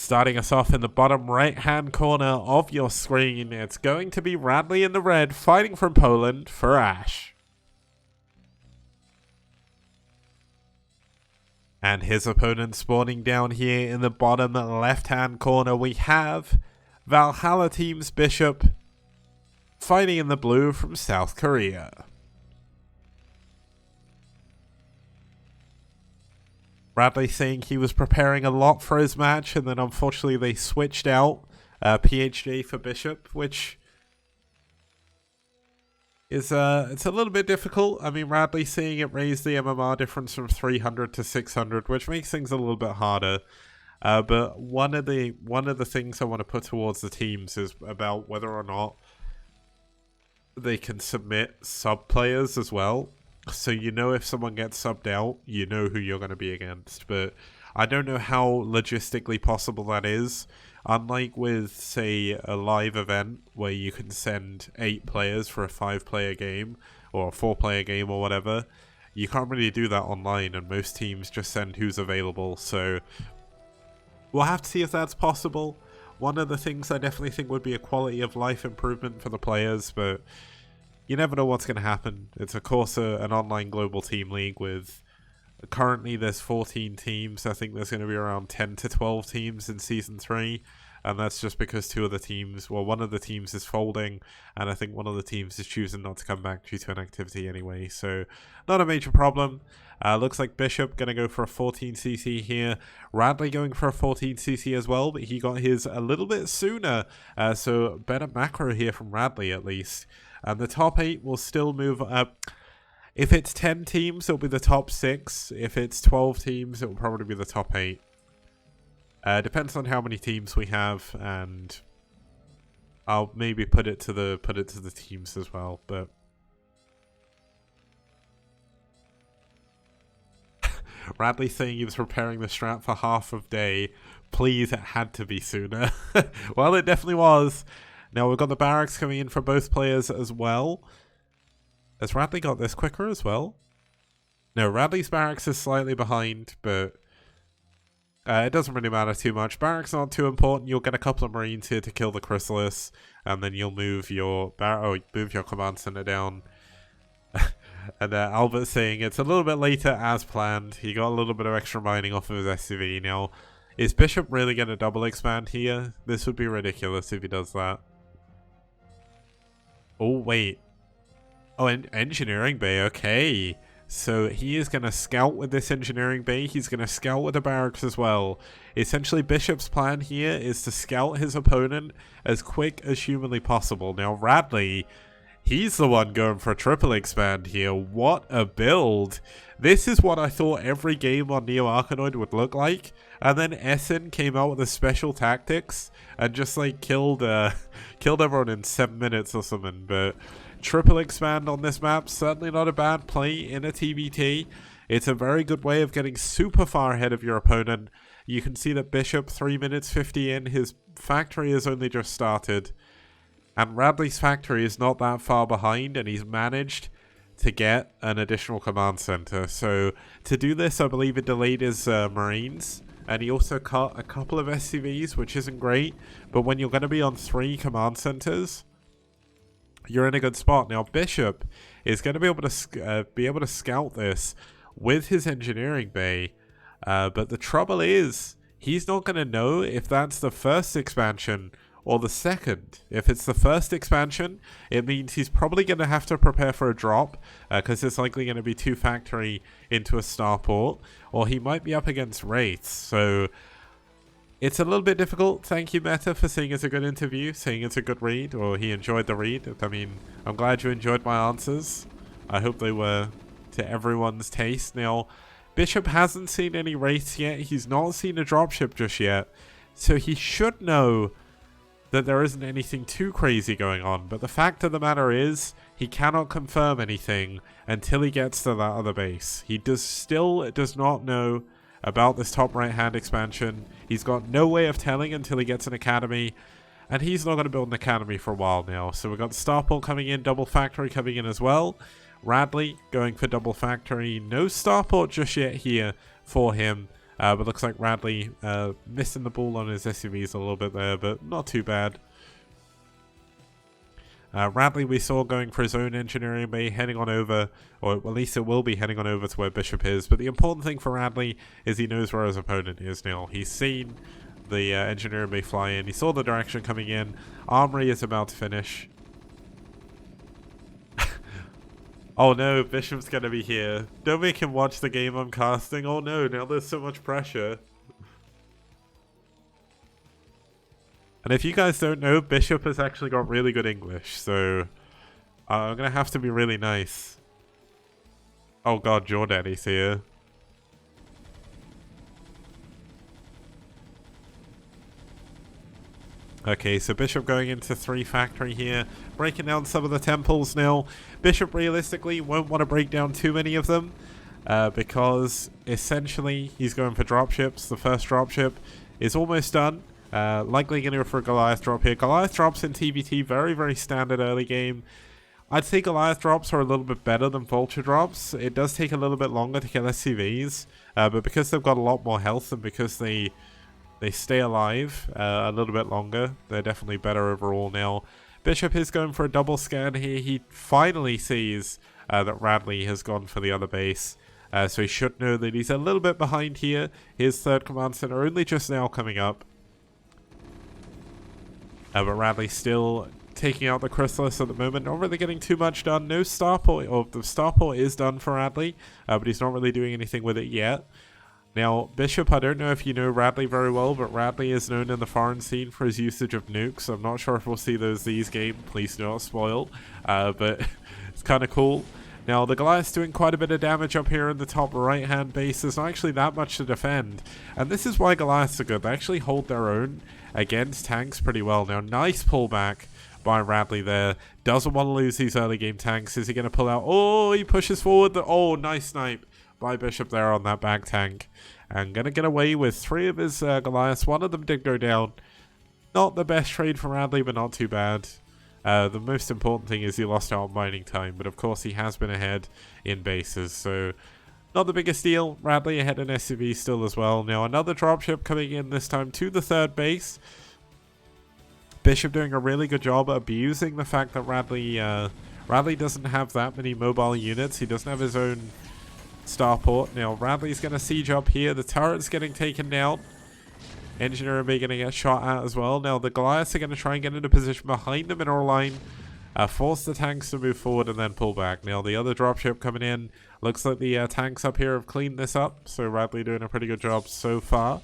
Starting us off in the bottom right-hand corner of your screen, it's going to be Radley in the red, fighting from Poland for aSh. And his opponent spawning down here in the bottom left-hand corner, we have Valhalla Team's bishOp, fighting in the blue from South Korea. Radley saying he was preparing a lot for his match, and then unfortunately they switched out PhD for bishOp, which is it's a little bit difficult. I mean, Radley seeing it raise the MMR difference from 300 to 600, which makes things a little bit harder. But one of the things I want to put towards the teams is about whether or not they can submit sub players as well. So you know if someone gets subbed out, you know who you're going to be against. But I don't know how logistically possible that is. Unlike with, say, a live event where you can send 8 players for a 5-player game or a 4-player game or whatever, you can't really do that online, and most teams just send who's available. So we'll have to see if that's possible. One of the things I definitely think would be a quality of life improvement for the players, but you never know what's going to happen. It's of course an online global team league with currently there's 14 teams. I think there's going to be around 10 to 12 teams in Season 3. And that's just because two of the teams, well, one of the teams is folding, and I think one of the teams is choosing not to come back due to an activity anyway. So not a major problem. Looks like bishOp going to go for a 14cc here. Radley going for a 14cc as well, but he got his a little bit sooner. So better macro here from Radley at least. And the top 8 will still move up. If it's 10 teams, it'll be the top 6. If it's 12 teams, it'll probably be the top 8. Depends on how many teams we have, and I'll maybe put it to the teams as well. But Radley saying he was preparing the strat for half of day. Please, it had to be sooner. Well, it definitely was. Now we've got the barracks coming in for both players as well. Has Radley got this quicker as well? No, Radley's barracks is slightly behind, but it doesn't really matter too much. Barracks not too important. You'll get a couple of Marines here to kill the Chrysalis, and then you'll move your move your command center down. And Albert saying it's a little bit later as planned. He got a little bit of extra mining off of his SCV. Now, is bishOp really going to double expand here? This would be ridiculous if he does that. Oh, wait. Oh, engineering bay. Okay. So he is going to scout with this engineering bay. He's going to scout with the barracks as well. Essentially, bishOp's plan here is to scout his opponent as quick as humanly possible. Now, Radley, he's the one going for a triple expand here. What a build. This is what I thought every game on Neo Arkanoid would look like. And then Essen came out with a special tactics and just like killed everyone in 7 minutes or something. But triple expand on this map, certainly not a bad play in a TBT. It's a very good way of getting super far ahead of your opponent. You can see that bishOp 3 minutes 50 in, his factory has only just started. And Radley's factory is not that far behind, and he's managed to get an additional command center. So to do this, I believe it delayed his Marines. And he also cut a couple of SCVs, which isn't great. But when you're going to be on 3 command centers, you're in a good spot. Now, bishOp is going to be able to scout this with his engineering bay. But the trouble is, he's not going to know if that's the first expansion or the second. If it's the first expansion, it means he's probably going to have to prepare for a drop, because it's likely going to be 2 factory into a starport, or he might be up against wraiths. So it's a little bit difficult. Thank you, Meta, for saying it's a good interview, saying it's a good read, or he enjoyed the read. I mean, I'm glad you enjoyed my answers. I hope they were to everyone's taste. Now, bishOp hasn't seen any wraiths yet. He's not seen a dropship just yet. So he should know that there isn't anything too crazy going on. But the fact of the matter is, he cannot confirm anything until he gets to that other base. He still does not know about this top right hand expansion. He's got no way of telling until he gets an academy, and he's not going to build an academy for a while now. So we've got starport coming in, double factory coming in as well. Radley going for double factory. No starport just yet here for him. But looks like Radley missing the ball on his SUVs a little bit there, but not too bad. Radley we saw going for his own engineering bay, heading on over, or at least it will be heading on over to where Bishop is. But the important thing for Radley is he knows where his opponent is now. He's seen the engineering bay fly in. He saw the direction coming in. Armory is about to finish. Oh no, Bishop's gonna be here. Don't make him watch the game I'm casting. Oh no, now there's so much pressure. And if you guys don't know, Bishop has actually got really good English, so I'm gonna have to be really nice. Oh god, Jordaddy's here. Okay, so Bishop going into 3 factory here, breaking down some of the temples now. Bishop realistically won't want to break down too many of them, because essentially he's going for dropships. The first dropship is almost done. Likely going to go for a Goliath drop here. Goliath drops in TVT, very, very standard early game. I'd say Goliath drops are a little bit better than Vulture drops. It does take a little bit longer to kill SCVs, but because they've got a lot more health and because they stay alive a little bit longer, they're definitely better overall now. Bishop is going for a double scan here. He finally sees that Radley has gone for the other base. So he should know that he's a little bit behind here. His third command center only just now coming up. But Radley still taking out the Chrysalis at the moment. Not really getting too much done. No Starport, or the Starport is done for Radley, but he's not really doing anything with it yet. Now, Bishop, I don't know if you know Radley very well, but Radley is known in the foreign scene for his usage of nukes. I'm not sure if we'll see these game. Please do not spoil. But it's kind of cool. Now, the Goliath's doing quite a bit of damage up here in the top right-hand base. There's not actually that much to defend. And this is why Goliaths are good. They actually hold their own against tanks pretty well. Now, nice pullback by Radley there. Doesn't want to lose these early game tanks. Is he going to pull out? Oh, he pushes forward. Oh, nice snipe by Bishop there on that back tank. And going to get away with 3 of his Goliaths. One of them did go down. Not the best trade for Radley, but not too bad. The most important thing is he lost out on mining time, but of course he has been ahead in bases, so not the biggest deal. Radley ahead in SCV still as well. Now another dropship coming in, this time to the 3rd base. Bishop doing a really good job abusing the fact that Radley doesn't have that many mobile units. He doesn't have his own starport. Now Radley's going to siege up here. The turret's getting taken down. Engineer may going to get shot at as well. Now the Goliaths are going to try and get into position behind the mineral line, force the tanks to move forward and then pull back. Now the other dropship coming in, looks like the tanks up here have cleaned this up, so Radley doing a pretty good job so far.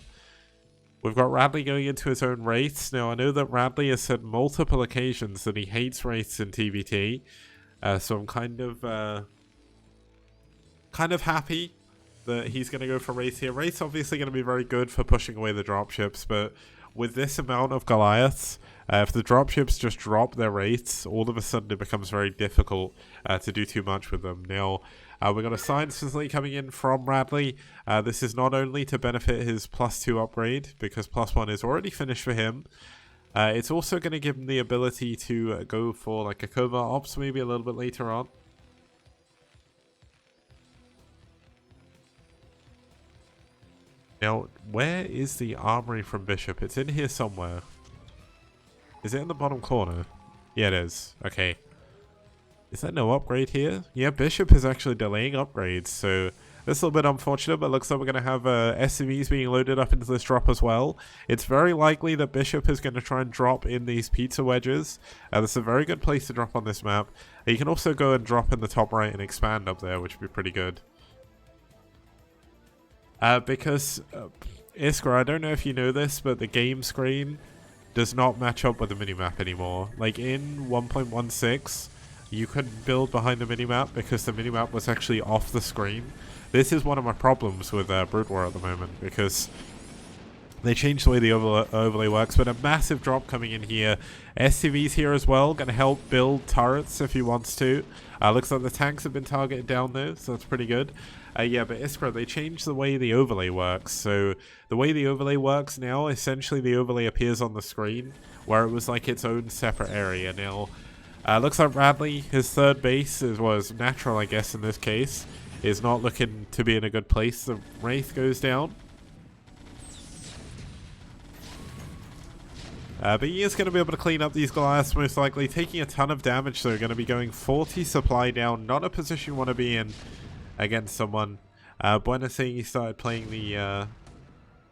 We've got Radley going into his own wraiths. Now I know that Radley has said multiple occasions that he hates wraiths in TVT, so I'm kind of happy that he's going to go for Wraith here. Wraith's obviously going to be very good for pushing away the dropships, but with this amount of Goliaths, if the dropships just drop their Wraiths, all of a sudden it becomes very difficult to do too much with them. Now, we've got a Science Facility coming in from Radley. This is not only to benefit his +2 upgrade, because +1 is already finished for him. It's also going to give him the ability to go for like a covert ops maybe a little bit later on. Now, where is the armory from Bishop? It's in here somewhere. Is it in the bottom corner? Yeah, it is. Okay. Is there no upgrade here? Yeah, Bishop is actually delaying upgrades, so this is a little bit unfortunate, but it looks like we're going to have SCVs being loaded up into this drop as well. It's very likely that Bishop is going to try and drop in these pizza wedges. This is a very good place to drop on this map. You can also go and drop in the top right and expand up there, which would be pretty good. Because Iskra, I don't know if you know this, but the game screen does not match up with the minimap anymore. Like in 1.16, you couldn't build behind the minimap because the minimap was actually off the screen. This is one of my problems with Brood War at the moment, because they changed the way the overlay works, but a massive drop coming in here. SCVs here as well, going to help build turrets if he wants to. Looks like the tanks have been targeted down though, so that's pretty good. Yeah, but Iskra, they changed the way the overlay works. So the way the overlay works now, essentially the overlay appears on the screen, where it was like its own separate area. Now, looks like Radley, his 3rd base, was natural, I guess, in this case, is not looking to be in a good place. The Wraith goes down. But he is going to be able to clean up these Goliaths most likely, taking a ton of damage, so going to be going 40 supply down. Not a position you want to be in against someone. Buena saying he started playing the,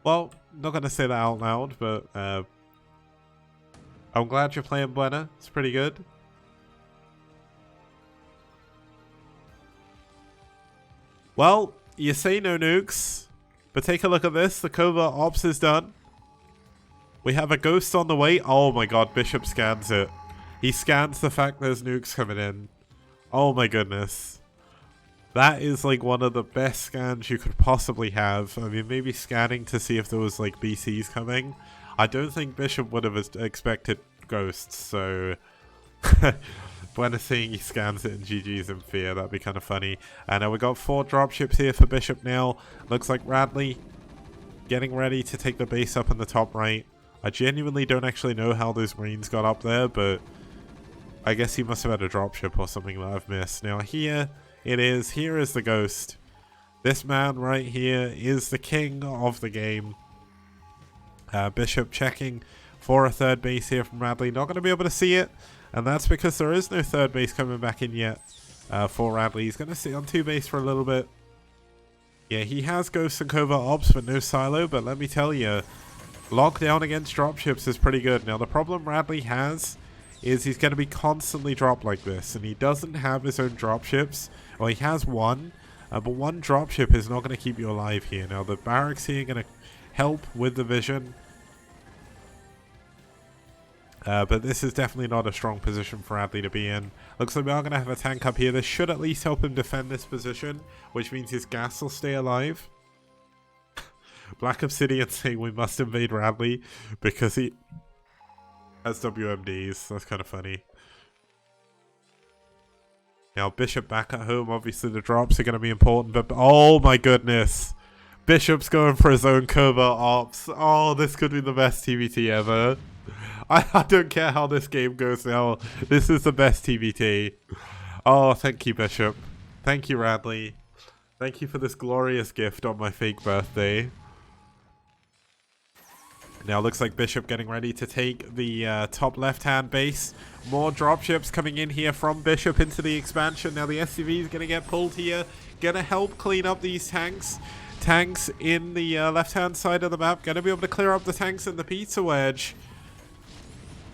well, not going to say that out loud, but I'm glad you're playing Buena. It's pretty good. Well, you say no nukes, but take a look at this. The covert ops is done. We have a ghost on the way. Oh my god, Bishop scans it. He scans the fact there's nukes coming in. Oh my goodness. That is like one of the best scans you could possibly have. I mean, maybe scanning to see if there was like BCs coming. I don't think Bishop would have expected ghosts, so... Buena seeing he scans it and GG's in fear. That'd be kind of funny. And we got 4 dropships here for Bishop now. Looks like Radley getting ready to take the base up in the top right. I genuinely don't actually know how those Marines got up there, but I guess he must have had a dropship or something that I've missed. Now here it is. Here is the ghost. This man right here is the king of the game. Bishop checking for a third base here from Radley. Not going to be able to see it. And that's because there is no third base coming back in yet for Radley. He's going to sit on 2 base for a little bit. Yeah, he has ghosts and covert ops, but no silo. But let me tell you, lockdown against dropships is pretty good. Now, the problem Radley has is he's going to be constantly dropped like this. And he doesn't have his own dropships. Well, he has one. But one dropship is not going to keep you alive here. Now, the barracks here are going to help with the vision. But this is definitely not a strong position for Radley to be in. Looks like we are going to have a tank up here. This should at least help him defend this position, which means his gas will stay alive. Black Obsidian saying we must invade Radley because he has WMDs. That's kind of funny. Now, Bishop back at home. Obviously, the drops are going to be important, but oh my goodness. Bishop's going for his own covert ops. Oh, this could be the best TVT ever. I don't care how this game goes now. This is the best TVT. Oh, thank you, Bishop. Thank you, Radley. Thank you for this glorious gift on my fake birthday. Now, looks like Bishop getting ready to take the top left-hand base. More dropships coming in here from Bishop into the expansion. Now, the SCV is going to get pulled here. Going to help clean up these tanks. Tanks in the left-hand side of the map. Going to be able to clear up the tanks in the pizza wedge.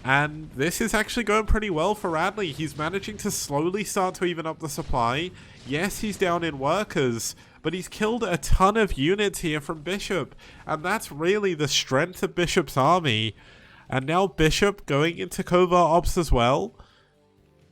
And this is actually going pretty well for Radley. He's managing to slowly start to even up the supply. Yes, he's down in workers, but he's killed a ton of units here from Bishop. And that's really the strength of Bishop's army. And now Bishop going into covert ops as well.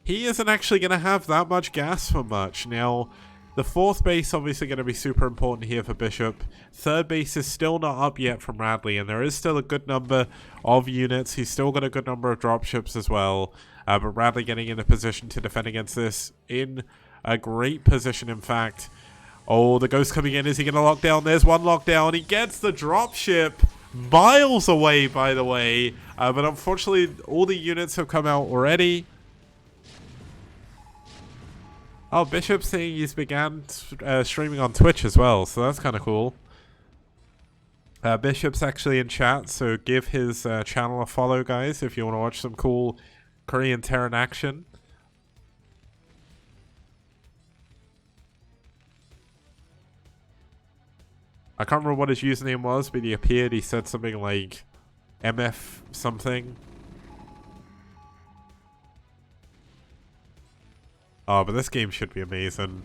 He isn't actually going to have that much gas for much. Now, the 4th base obviously going to be super important here for Bishop. 3rd base is still not up yet from Radley, and there is still a good number of units. He's still got a good number of dropships as well. But Radley getting in a position to defend against this in a great position, in fact. Oh, the ghost coming in. Is he going to lock down? There's one lockdown. He gets the dropship miles away, by the way. But unfortunately, all the units have come out already. Oh, Bishop's saying he's began streaming on Twitch as well, so that's kind of cool. Bishop's actually in chat, so give his channel a follow, guys, if you want to watch some cool Korean Terran action. I can't remember what his username was, but he appeared, he said something like MF something. Oh, but this game should be amazing.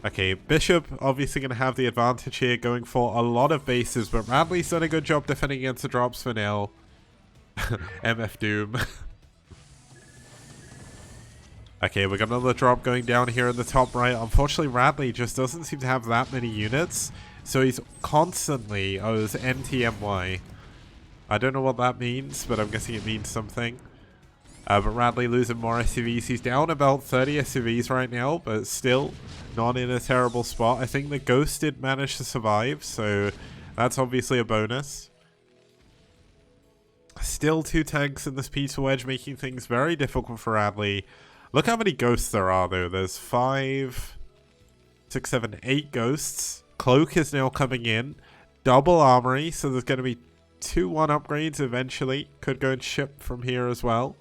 Okay, Bishop obviously going to have the advantage here, going for a lot of bases, but Radley's done a good job defending against the drops for now. MF Doom. Okay, we got another drop going down here in the top right. Unfortunately, Radley just doesn't seem to have that many units, so he's constantly... Oh, it's NTMY. I don't know what that means, but I'm guessing it means something. But Radley losing more SCVs. He's down about 30 SCVs right now, but still not in a terrible spot. I think the Ghost did manage to survive, so that's obviously a bonus. Still 2 tanks in this pizza wedge, making things very difficult for Radley. Look how many ghosts there are, though. There's 5, 6, 7, 8 ghosts. Cloak is now coming in. Double armory, so there's going to be 2-1 upgrades eventually. Could go and ship from here as well.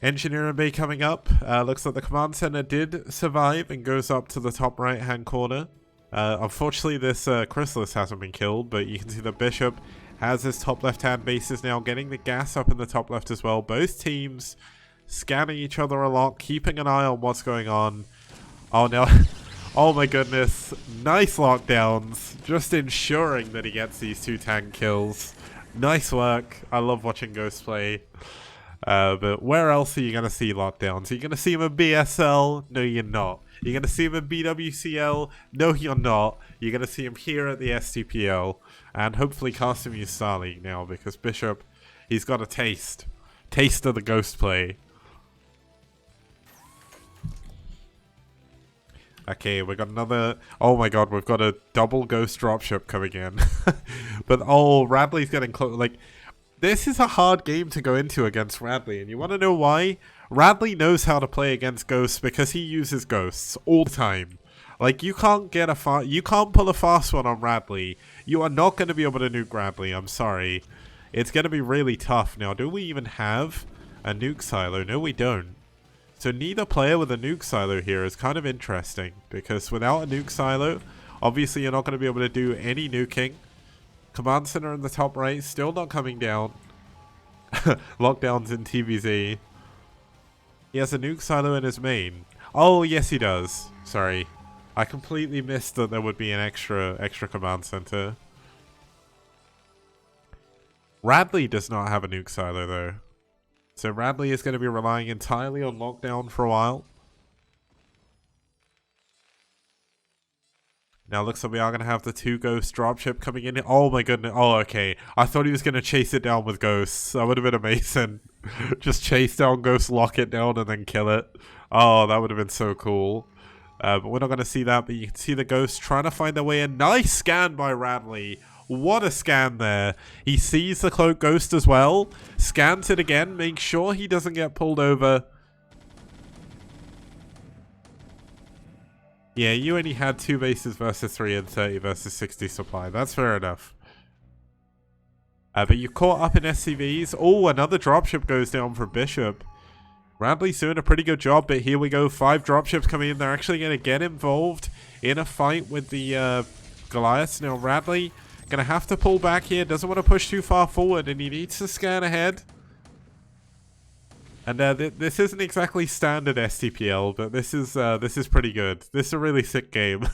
Engineering Bay coming up. Looks like the command center did survive and goes up to the top right hand corner. Unfortunately, this Chrysalis hasn't been killed, but you can see the Bishop has his top left hand bases now, getting the gas up in the top left as well. Both teams scanning each other a lot, keeping an eye on what's going on. Oh no. Oh my goodness. Nice lockdowns. Just ensuring that he gets these 2 tank kills. Nice work. I love watching Ghost play. But where else are you going to see lockdowns? Are you going to see him in BSL? No, you're not. You're going to see him in BWCL? No, you're not. You're going to see him here at the STPL. And hopefully Custom Use Star League now, because Bishop, he's got a taste. Taste of the Ghost play. Okay, we got another... Oh my god, we've got a double Ghost dropship coming in. But, oh, Radley's getting close. Like, this is a hard game to go into against Radley. And you want to know why? Radley knows how to play against Ghosts because he uses Ghosts all the time. Like, you can't get you can't pull a fast one on Radley. You are not going to be able to nuke Radley. I'm sorry. It's going to be really tough. Now, do we even have a nuke silo? No, we don't. So neither player with a nuke silo here is kind of interesting, because without a nuke silo, obviously you're not going to be able to do any nuking. Command center in the top right, still not coming down. Lockdowns in TVZ. He has a nuke silo in his main. Oh, yes he does. Sorry. I completely missed that there would be an extra command center. Radley does not have a nuke silo though. So Radley is going to be relying entirely on lockdown for a while. Now looks like we are going to have the 2 Ghost dropship coming in. Oh my goodness. Oh, okay. I thought he was going to chase it down with Ghosts. That would have been amazing. Just chase down Ghost, lock it down, and then kill it. Oh, that would have been so cool. But we're not going to see that. But you can see the Ghosts trying to find their way in. Nice scan by Radley. What a scan there. He sees the Cloak Ghost as well. Scans it again. Makes sure he doesn't get pulled over. Yeah, you only had 2 bases versus 3 and 30 versus 60 supply. That's fair enough. But you caught up in SCVs. Oh, another dropship goes down for Bishop. Radley's doing a pretty good job, but here we go. 5 dropships coming in. They're actually going to get involved in a fight with the Goliaths. Now, Radley going to have to pull back here. Doesn't want to push too far forward, and he needs to scan ahead. And this isn't exactly standard STPL, but this is pretty good. This is a really sick game.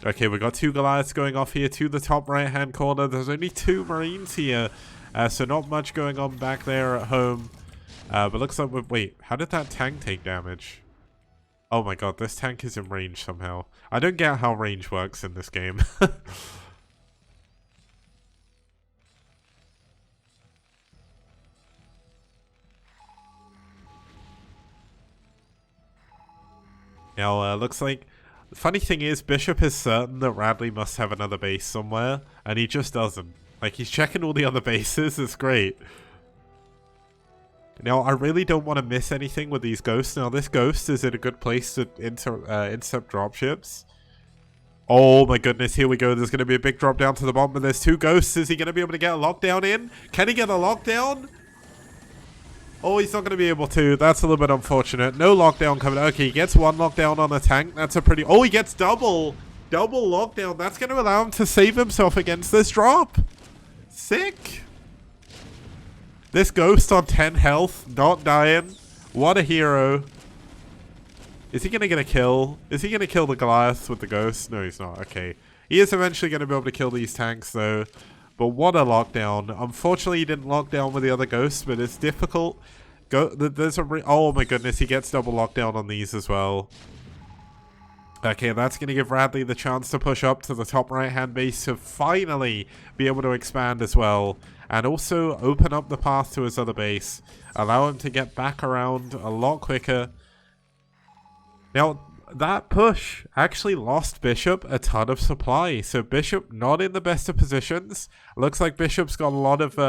Okay, we got 2 Goliaths going off here to the top right-hand corner. There's only 2 Marines here, so not much going on back there at home. But looks like wait, how did that tank take damage? Oh my god, this tank is in range somehow. I don't get how range works in this game. Now, looks like... The funny thing is, Bishop is certain that Radley must have another base somewhere, and he just doesn't. Like, he's checking all the other bases, it's great. Now, I really don't want to miss anything with these ghosts. Now, this ghost is in a good place to intercept dropships. Oh my goodness, here we go. There's going to be a big drop down to the bottom, but there's 2 ghosts. Is he going to be able to get a lockdown in? Can he get a lockdown? Oh, he's not going to be able to. That's a little bit unfortunate. No lockdown coming. Okay, he gets 1 lockdown on a tank. That's a pretty... Oh, he gets double. Double lockdown. That's going to allow him to save himself against this drop. Sick. This ghost on 10 health. Not dying. What a hero. Is he going to get a kill? Is he going to kill the Goliath with the ghost? No, he's not. Okay. He is eventually going to be able to kill these tanks, though. But what a lockdown. Unfortunately, he didn't lock down with the other ghosts, but it's difficult. Oh my goodness, he gets double lockdown on these as well. Okay, that's going to give Radley the chance to push up to the top right-hand base to finally be able to expand as well. And also open up the path to his other base. Allow him to get back around a lot quicker. Now, that push actually lost Bishop a ton of supply. So Bishop not in the best of positions. Looks like Bishop's got a lot of...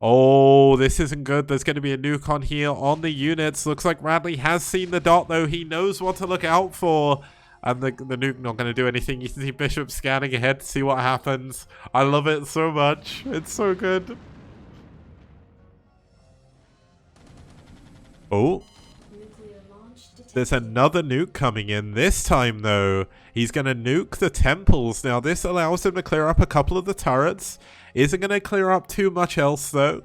Oh, this isn't good. There's going to be a nuke on here on the units. Looks like Radley has seen the dot, though. He knows what to look out for. And the nuke not going to do anything. You can see Bishop scanning ahead to see what happens. I love it so much. It's so good. Oh. There's another nuke coming in. This time, though, he's going to nuke the temples. Now, this allows him to clear up a couple of the turrets. Isn't going to clear up too much else, though.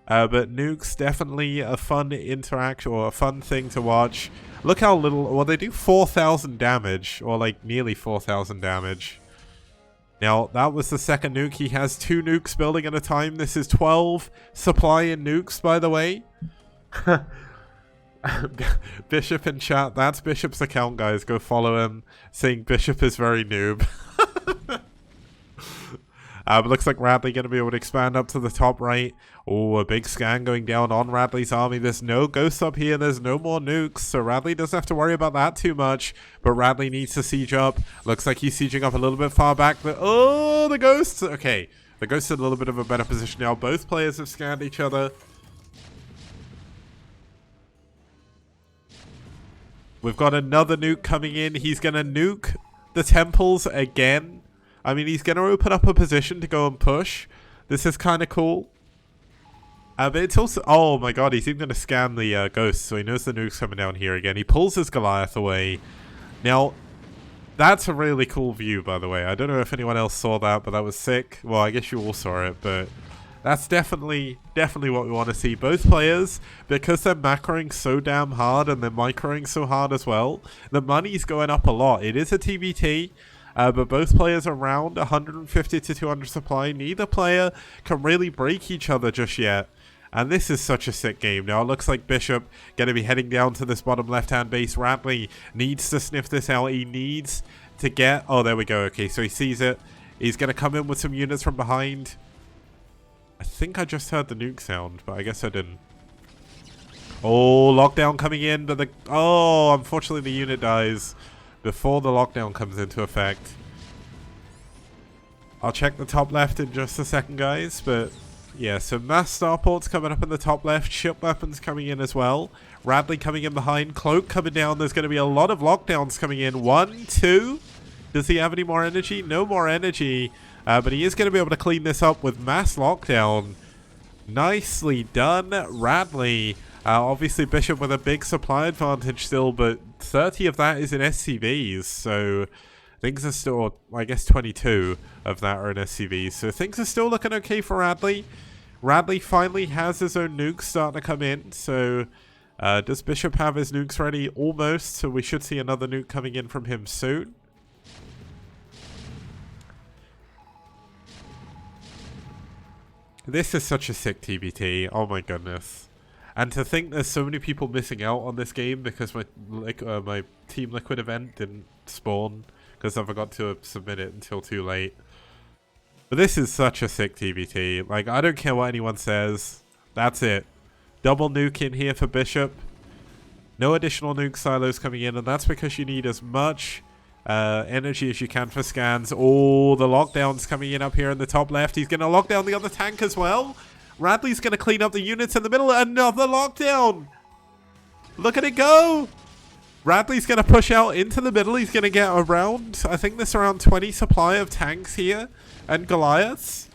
But nukes definitely a fun interaction, or a fun thing to watch. Look how little... Well, they do 4,000 damage, or like nearly 4,000 damage. Now, that was the second nuke. He has 2 nukes building at a time. This is 12 supply in nukes, by the way. Bishop in chat. That's Bishop's account, guys. Go follow him. Saying Bishop is very noob. But looks like Radley going to be able to expand up to the top right. Oh, a big scan going down on Radley's army. There's no ghosts up here. There's no more nukes. So Radley doesn't have to worry about that too much. But Radley needs to siege up. Looks like he's sieging up a little bit far back. Oh, the ghosts. Okay. The ghosts in a little bit of a better position now. Both players have scanned each other. We've got another nuke coming in. He's going to nuke the temples again. I mean, he's going to open up a position to go and push. This is kind of cool. But it's also... Oh my god, he's even going to scan the ghosts, so he knows the nuke's coming down here again. He pulls his Goliath away. Now, that's a really cool view, by the way. I don't know if anyone else saw that, but that was sick. Well, I guess you all saw it, but... That's definitely what we want to see. Both players, because they're macroing so damn hard and they're microing so hard as well, the money's going up a lot. It is a TBT, but both players are around 150 to 200 supply. Neither player can really break each other just yet. And this is such a sick game. Now, it looks like Bishop going to be heading down to this bottom left-hand base. Radley needs to sniff this out. He needs to get... Oh, there we go. Okay, so he sees it. He's going to come in with some units from behind. I think I just heard the nuke sound, but I guess I didn't. Oh, lockdown coming in, but the... Oh, unfortunately the unit dies before the lockdown comes into effect. I'll check the top left in just a second, guys, but... Yeah, so mass starports coming up in the top left, ship weapons coming in as well. Radley coming in behind, Cloak coming down. There's going to be a lot of lockdowns coming in. 1, 2. Does he have any more energy? No more energy. But he is going to be able to clean this up with mass lockdown. Nicely done, Radley. Obviously, Bishop with a big supply advantage still, but 30 of that is in SCVs, so things are still, I guess 22 of that are in SCVs, so things are still looking okay for Radley. Radley finally has his own nukes starting to come in, so does Bishop have his nukes ready? Almost, so we should see another nuke coming in from him soon. This is such a sick TBT. Oh my goodness. And to think there's so many people missing out on this game because my Team Liquid event didn't spawn because I forgot to submit it until too late. But this is such a sick TBT. Like, I don't care what anyone says. That's it. Double nuke in here for Bishop. No additional nuke silos coming in, and that's because you need as much... energy as you can for scans. Oh, the lockdown's coming in up here in the top left. He's going to lock down the other tank as well. Radley's going to clean up the units in the middle. Another lockdown. Look at it go. Radley's going to push out into the middle. He's going to get around, I think there's around 20 supply of tanks here and Goliaths.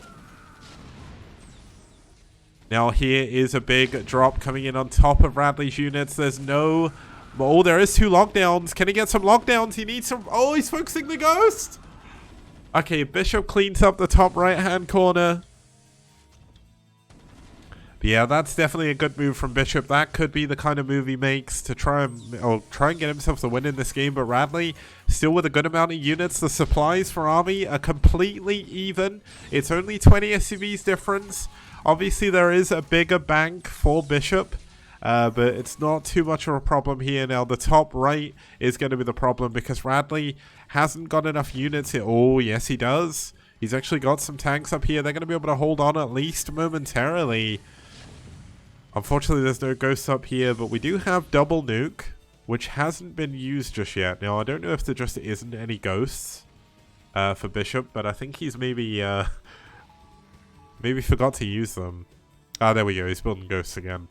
Now here is a big drop coming in on top of Radley's units. There's no... Oh, there is 2 lockdowns. Can he get some lockdowns? He needs some... Oh, he's focusing the ghost. Okay, Bishop cleans up the top right-hand corner. But yeah, that's definitely a good move from Bishop. That could be the kind of move he makes to try and get himself the win in this game. But Radley, still with a good amount of units. The supplies for Army are completely even. It's only 20 SCVs difference. Obviously, there is a bigger bank for Bishop. But it's not too much of a problem here. Now, the top right is going to be the problem because Radley hasn't got enough units here. Oh, yes, he does. He's actually got some tanks up here. They're going to be able to hold on at least momentarily. Unfortunately, there's no ghosts up here, but we do have double nuke, which hasn't been used just yet. Now, I don't know if there just isn't any ghosts for Bishop, but I think he's maybe forgot to use them. Ah, there we go. He's building ghosts again.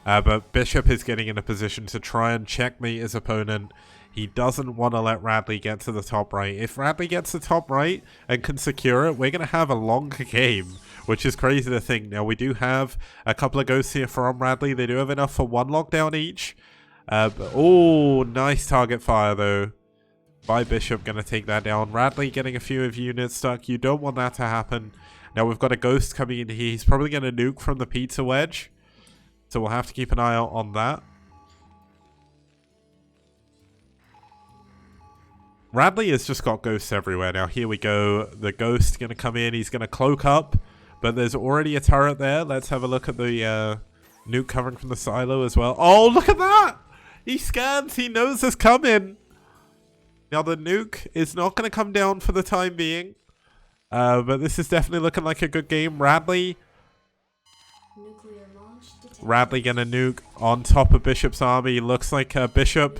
But Bishop is getting in a position to try and checkmate his opponent. He doesn't want to let Radley get to the top right. If Radley gets the top right and can secure it, we're going to have a longer game, which is crazy to think. Now, we do have a couple of ghosts here from Radley. They do have enough for one lockdown each. Oh, nice target fire, though. By Bishop, going to take that down. Radley getting a few of units stuck. You don't want that to happen. Now, we've got a ghost coming in here. He's probably going to nuke from the pizza wedge. So we'll have to keep an eye out on that. Radley has just got ghosts everywhere. Now, here we go. The ghost going to come in. He's going to cloak up. But there's already a turret there. Let's have a look at the nuke covering from the silo as well. Oh, look at that! He scans. He knows it's coming. Now, the nuke is not going to come down for the time being. But this is definitely looking like a good game. Radley going to nuke on top of Bishop's army. Looks like Bishop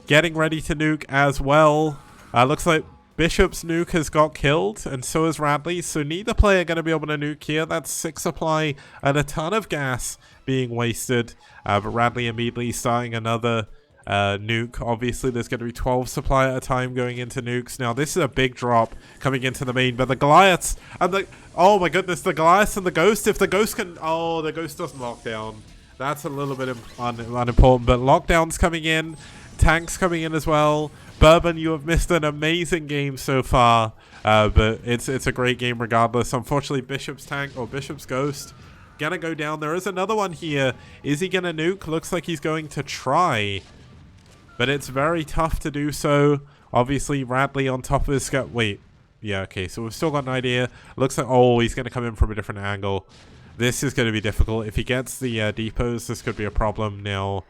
getting ready to nuke as well. Looks like Bishop's nuke has got killed, and so is Radley. So neither player going to be able to nuke here. That's 6 supply and a ton of gas being wasted. But Radley immediately starting another nuke. Obviously, there's going to be 12 supply at a time going into nukes. Now, this is a big drop coming into the main, but the Goliaths and the... Oh my goodness, the Goliaths and the Ghost. If the Ghost can... Oh, the Ghost doesn't lock down. That's a little bit unimportant, but lockdown's coming in. Tanks coming in as well. Bourbon, you have missed an amazing game so far, but it's a great game regardless. Unfortunately, Bishop's tank or Bishop's Ghost gonna go down. There is another one here. Is he gonna nuke? Looks like he's going to try, but it's very tough to do so. Obviously, Radley on top of his scout. Wait, yeah, okay. So we've still got an idea. Looks like he's gonna come in from a different angle. This is gonna be difficult. If he gets the depots, this could be a problem now.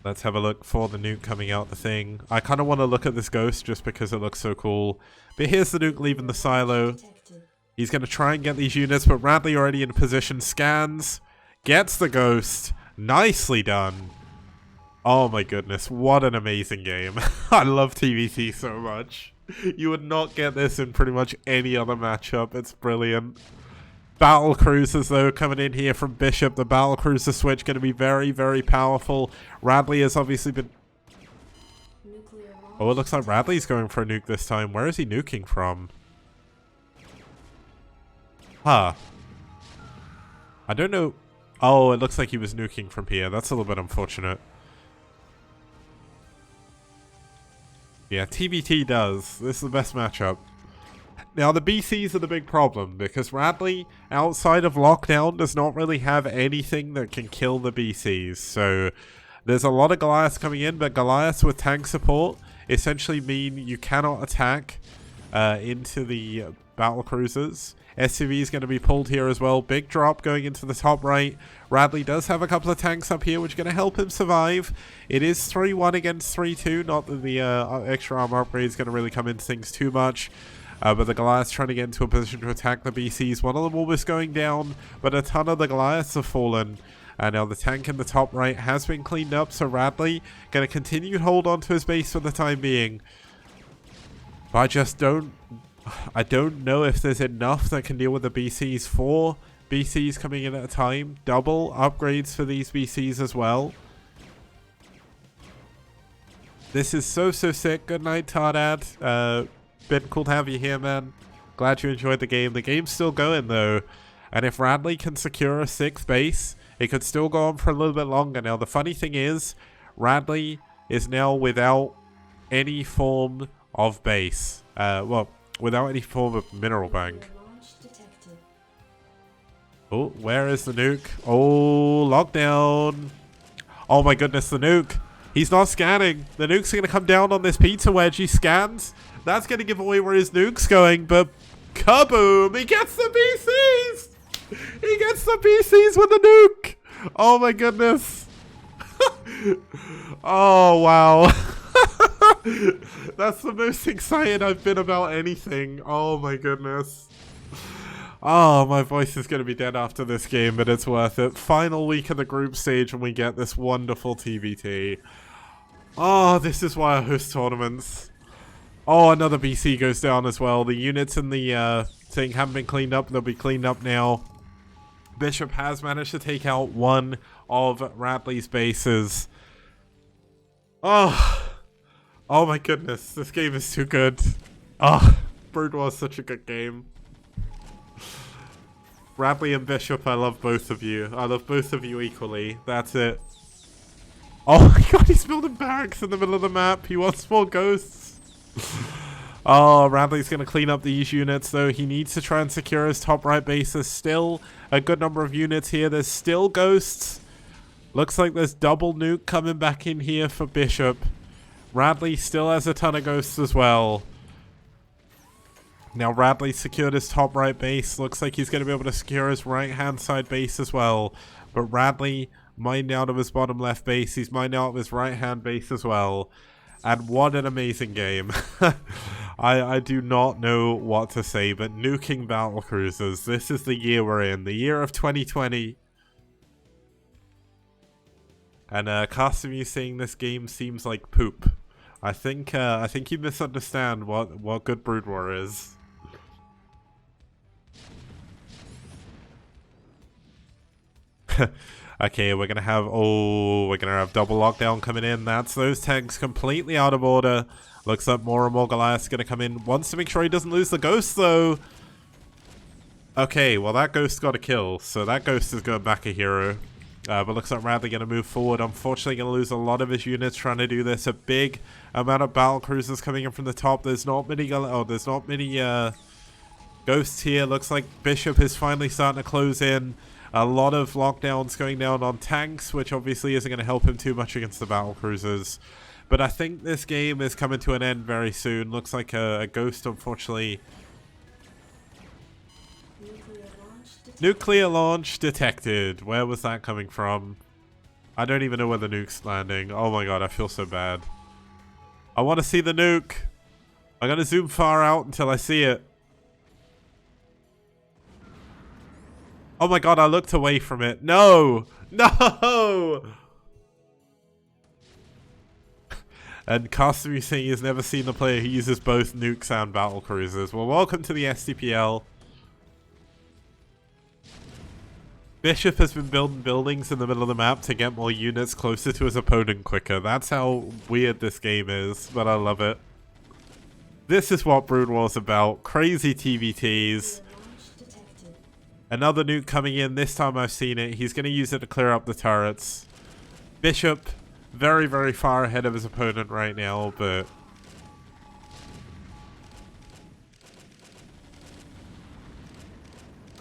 Let's have a look for the nuke coming out the thing. I kind of want to look at this ghost just because it looks so cool. But here's the nuke leaving the silo. He's going to try and get these units, but Radley already in position. Scans. Gets the ghost. Nicely done. Oh my goodness. What an amazing game. I love TVT so much. You would not get this in pretty much any other matchup. It's brilliant. Battle Cruisers, though, coming in here from Bishop. The Battle Cruiser switch going to be very, very powerful. Radley has obviously been... Oh, it looks like Radley's going for a nuke this time. Where is he nuking from? Huh. I don't know. Oh, it looks like he was nuking from here. That's a little bit unfortunate. Yeah, TBT does. This is the best matchup. Now, the BCs are the big problem, because Radley, outside of lockdown, does not really have anything that can kill the BCs. So, there's a lot of Goliaths coming in, but Goliaths with tank support essentially mean you cannot attack into the battle cruisers. SCV is going to be pulled here as well. Big drop going into the top right. Radley does have a couple of tanks up here, which are going to help him survive. It is 3-1 against 3-2. Not that the extra armor upgrade is going to really come into things too much. But the Goliaths trying to get into a position to attack the BCs. One of them almost going down, but a ton of the Goliaths have fallen. And now the tank in the top right has been cleaned up, so Radley going to continue to hold on to his base for the time being. But I don't know if there's enough that can deal with the BCs. 4 BCs coming in at a time. Double upgrades for these BCs as well. This is so sick. Good night, Tardad. Been cool to have you here, man. Glad you enjoyed the game. The game's still going, though. And if Radley can secure a 6th base, it could still go on for a little bit longer. Now, the funny thing is, Radley is now without any form of base. Well, without any form of mineral bank. Oh, where is the nuke? Oh, lockdown. Oh my goodness, the nuke. He's not scanning. The nuke's going to come down on this pizza wedge. He scans. That's going to give away where his nuke's going, but kaboom! He gets the BCs! He gets the BCs with the nuke! Oh my goodness. Oh, wow. That's the most excited I've been about anything. Oh my goodness. Oh, my voice is going to be dead after this game, but it's worth it. Final week of the group stage and we get this wonderful TBT. Oh, this is why I host tournaments. Oh, another BC goes down as well. The units in the thing haven't been cleaned up. They'll be cleaned up now. Bishop has managed to take out one of Radley's bases. Oh my goodness, this game is too good. Brood War is such a good game. Radley and Bishop, I love both of you. I love both of you equally. That's it. Oh my god, he's building barracks in the middle of the map. He wants more ghosts. Oh, Radley's going to clean up these units, though. He needs to try and secure his top right base. There's still a good number of units here. There's still ghosts. Looks like there's double nuke coming back in here for Bishop. Radley still has a ton of ghosts as well. Now Radley secured his top right base. Looks like he's going to be able to secure his right hand side base as well. But Radley mined out of his bottom left base. He's mined out of his right hand base as well. And what an amazing game. I do not know what to say, but nuking battlecruisers. This is the year we're in. The year of 2020. And Custom, you saying this game seems like poop. I think you misunderstand what good Brood War is. Okay, we're gonna have double lockdown coming in. That's those tanks completely out of order. Looks like more and more Goliath's gonna come in. Wants to make sure he doesn't lose the ghost though. Okay, well that ghost got a kill, so that ghost is going back a hero. But looks like Radley gonna move forward. Unfortunately gonna lose a lot of his units trying to do this. A big amount of battle cruisers coming in from the top. There's not many ghosts here. Looks like Bishop is finally starting to close in. A lot of lockdowns going down on tanks, which obviously isn't going to help him too much against the battle cruisers. But I think this game is coming to an end very soon. Looks like a ghost, unfortunately. Nuclear launch detected. Where was that coming from? I don't even know where the nuke's landing. Oh my god, I feel so bad. I want to see the nuke. I'm going to zoom far out until I see it. Oh my god, I looked away from it. No! No! And Custom saying he's never seen a player who uses both nukes and battle cruisers. Well, welcome to the STPL. Bishop has been building buildings in the middle of the map to get more units closer to his opponent quicker. That's how weird this game is, but I love it. This is what Brood War's about. Crazy TVTs. Another nuke coming in. This time I've seen it. He's going to use it to clear up the turrets. Bishop, very, very far ahead of his opponent right now, but...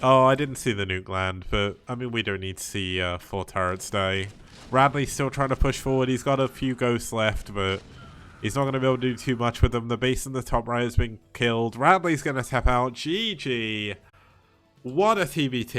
Oh, I didn't see the nuke land, but, I mean, we don't need to see 4 turrets die. Radley's still trying to push forward. He's got a few ghosts left, but he's not going to be able to do too much with them. The base in the top right has been killed. Radley's going to tap out. GG. What a TBT.